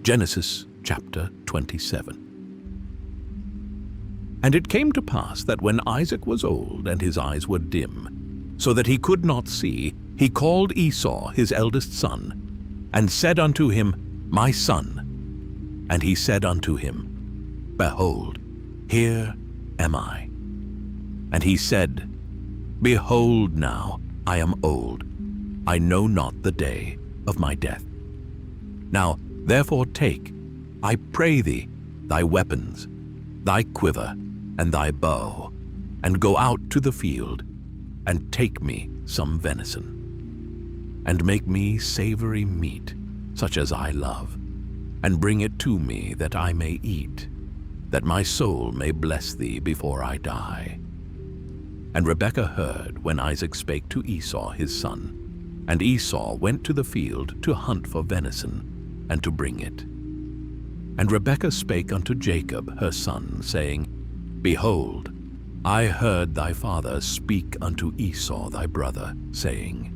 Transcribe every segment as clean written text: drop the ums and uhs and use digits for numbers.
Genesis chapter 27. And it came to pass that when Isaac was old and his eyes were dim, so that he could not see, he called Esau his eldest son, and said unto him, My son. And he said unto him, Behold, here am I. And he said, Behold now, I am old, I know not the day of my death. Now therefore take, I pray thee, thy weapons, thy quiver, and thy bow, and go out to the field, and take me some venison, and make me savory meat, such as I love, and bring it to me that I may eat, that my soul may bless thee before I die. And Rebekah heard when Isaac spake to Esau his son, and Esau went to the field to hunt for venison, and to bring it. And Rebekah spake unto Jacob her son, saying, Behold, I heard thy father speak unto Esau thy brother, saying,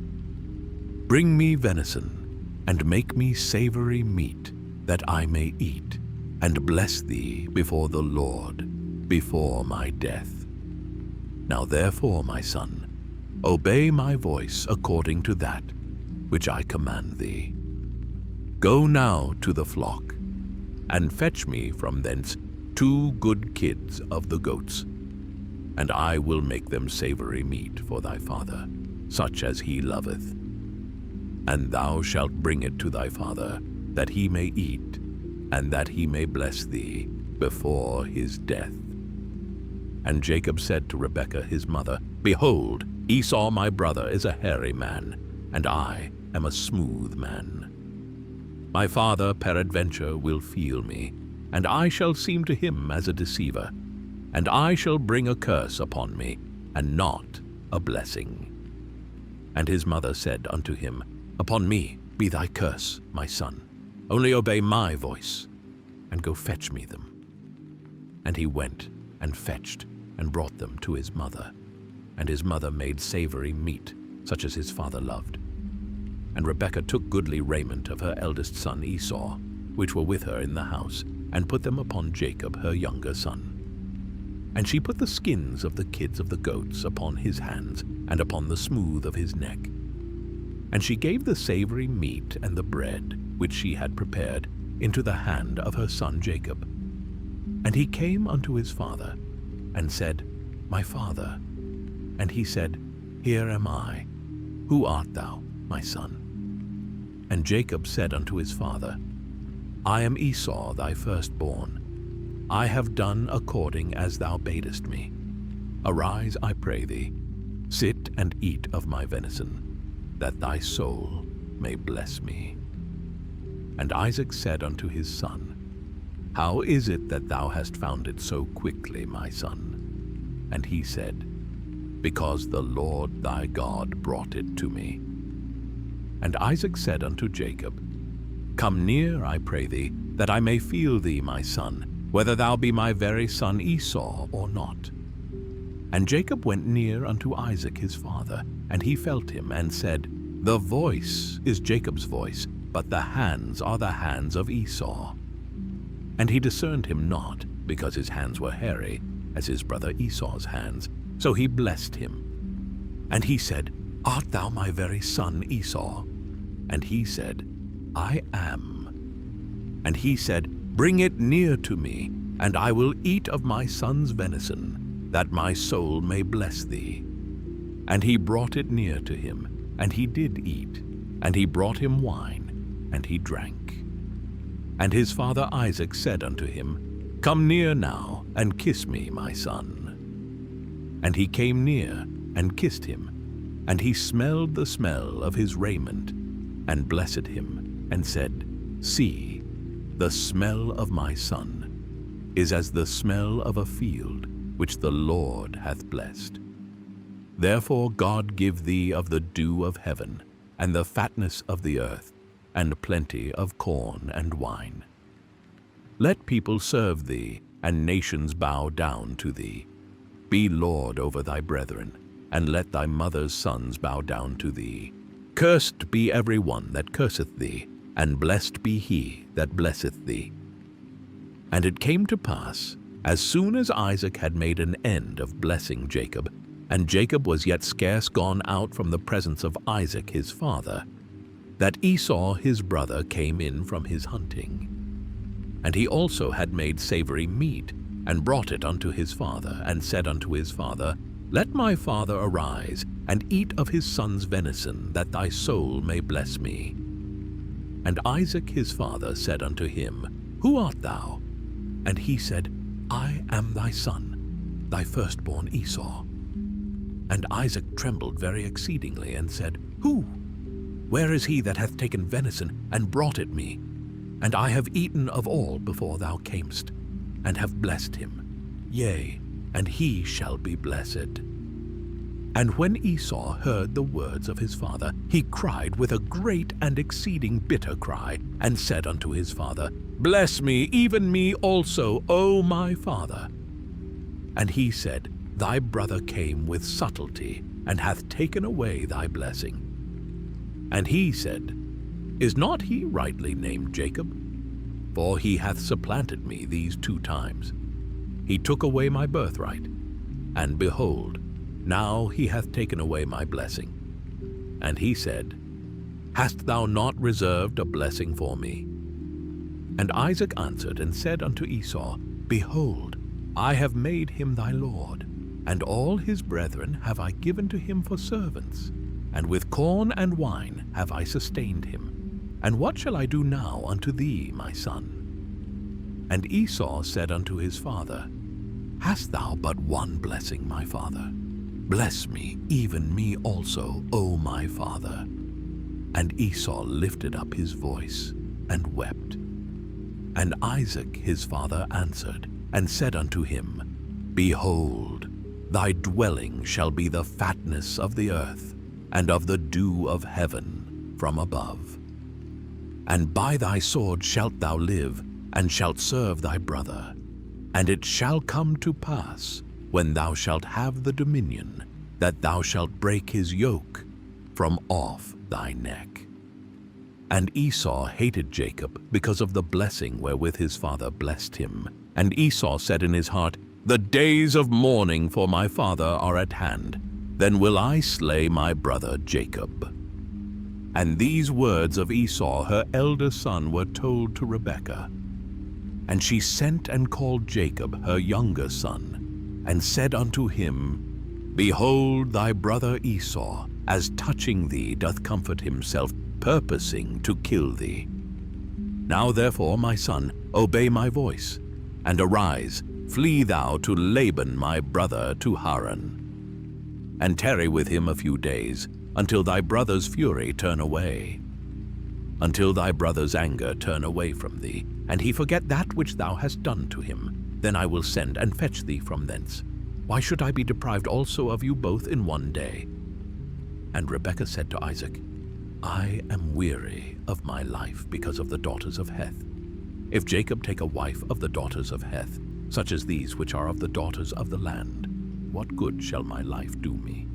Bring me venison, and make me savory meat, that I may eat, and bless thee before the Lord, before my death. Now therefore, my son, obey my voice according to that which I command thee. Go now to the flock, and fetch me from thence 2 good kids of the goats, and I will make them savory meat for thy father, such as he loveth. And thou shalt bring it to thy father, that he may eat, and that he may bless thee before his death. And Jacob said to Rebekah his mother, Behold, Esau my brother is a hairy man, and I am a smooth man. My father peradventure will feel me, and I shall seem to him as a deceiver, and I shall bring a curse upon me, and not a blessing. And his mother said unto him, Upon me be thy curse, my son. Only obey my voice, and go fetch me them. And he went and fetched, and brought them to his mother. And his mother made savory meat, such as his father loved. And Rebekah took goodly raiment of her eldest son Esau, which were with her in the house, and put them upon Jacob her younger son. And she put the skins of the kids of the goats upon his hands, and upon the smooth of his neck. And she gave the savory meat and the bread, which she had prepared, into the hand of her son Jacob. And he came unto his father, and said, My father. And he said, Here am I. Who art thou, my son? And Jacob said unto his father, I am Esau thy firstborn. I have done according as thou badest me. Arise, I pray thee, sit and eat of my venison, that thy soul may bless me. And Isaac said unto his son, How is it that thou hast found it so quickly, my son? And he said, Because the Lord thy God brought it to me. And Isaac said unto Jacob, Come near, I pray thee, that I may feel thee, my son, whether thou be my very son Esau or not. And Jacob went near unto Isaac his father, and he felt him, and said, The voice is Jacob's voice, but the hands are the hands of Esau. And he discerned him not, because his hands were hairy, as his brother Esau's hands. So he blessed him. And he said, Art thou my very son Esau? And he said, I am. And he said, Bring it near to me, and I will eat of my son's venison, that my soul may bless thee. And he brought it near to him, and he did eat, and he brought him wine, and he drank. And his father Isaac said unto him, Come near now, and kiss me, my son. And he came near, and kissed him, and he smelled the smell of his raiment, and blessed him, and said, See, the smell of my son is as the smell of a field which the Lord hath blessed. Therefore God give thee of the dew of heaven, and the fatness of the earth, and plenty of corn and wine. Let people serve thee, and nations bow down to thee. Be Lord over thy brethren, and let thy mother's sons bow down to thee. Cursed be every one that curseth thee, and blessed be he that blesseth thee. And it came to pass, as soon as Isaac had made an end of blessing Jacob, and Jacob was yet scarce gone out from the presence of Isaac his father, that Esau his brother came in from his hunting. And he also had made savory meat, and brought it unto his father, and said unto his father, Let my father arise, and eat of his son's venison, that thy soul may bless me. And Isaac his father said unto him, Who art thou? And he said, I am thy son, thy firstborn Esau. And Isaac trembled very exceedingly, and said, Who? Where is he that hath taken venison, and brought it me? And I have eaten of all before thou camest, and have blessed him. Yea, and he shall be blessed. And when Esau heard the words of his father, he cried with a great and exceeding bitter cry, and said unto his father, Bless me, even me also, O my father. And he said, Thy brother came with subtlety, and hath taken away thy blessing. And he said, Is not he rightly named Jacob? For he hath supplanted me these 2 times. He took away my birthright, and behold, now he hath taken away my blessing. And he said, Hast thou not reserved a blessing for me? And Isaac answered and said unto Esau, Behold, I have made him thy lord, and all his brethren have I given to him for servants, and with corn and wine have I sustained him. And what shall I do now unto thee, my son? And Esau said unto his father, Hast thou but one blessing, my father? Bless me, even me also, O my father. And Esau lifted up his voice and wept. And Isaac his father answered and said unto him, Behold, thy dwelling shall be the fatness of the earth, and of the dew of heaven from above. And by thy sword shalt thou live, and shalt serve thy brother. And it shall come to pass, when thou shalt have the dominion, that thou shalt break his yoke from off thy neck. And Esau hated Jacob because of the blessing wherewith his father blessed him. And Esau said in his heart, The days of mourning for my father are at hand. Then will I slay my brother Jacob. And these words of Esau her elder son were told to Rebekah. And she sent and called Jacob her younger son, and said unto him, Behold, thy brother Esau, as touching thee, doth comfort himself, purposing to kill thee. Now therefore, my son, obey my voice, and arise, flee thou to Laban my brother to Haran, and tarry with him a few days, until thy brother's fury turn away, until thy brother's anger turn away from thee, and he forget that which thou hast done to him. Then I will send and fetch thee from thence. Why should I be deprived also of you both in one day? And Rebekah said to Isaac, I am weary of my life because of the daughters of Heth. If Jacob take a wife of the daughters of Heth, such as these which are of the daughters of the land, what good shall my life do me?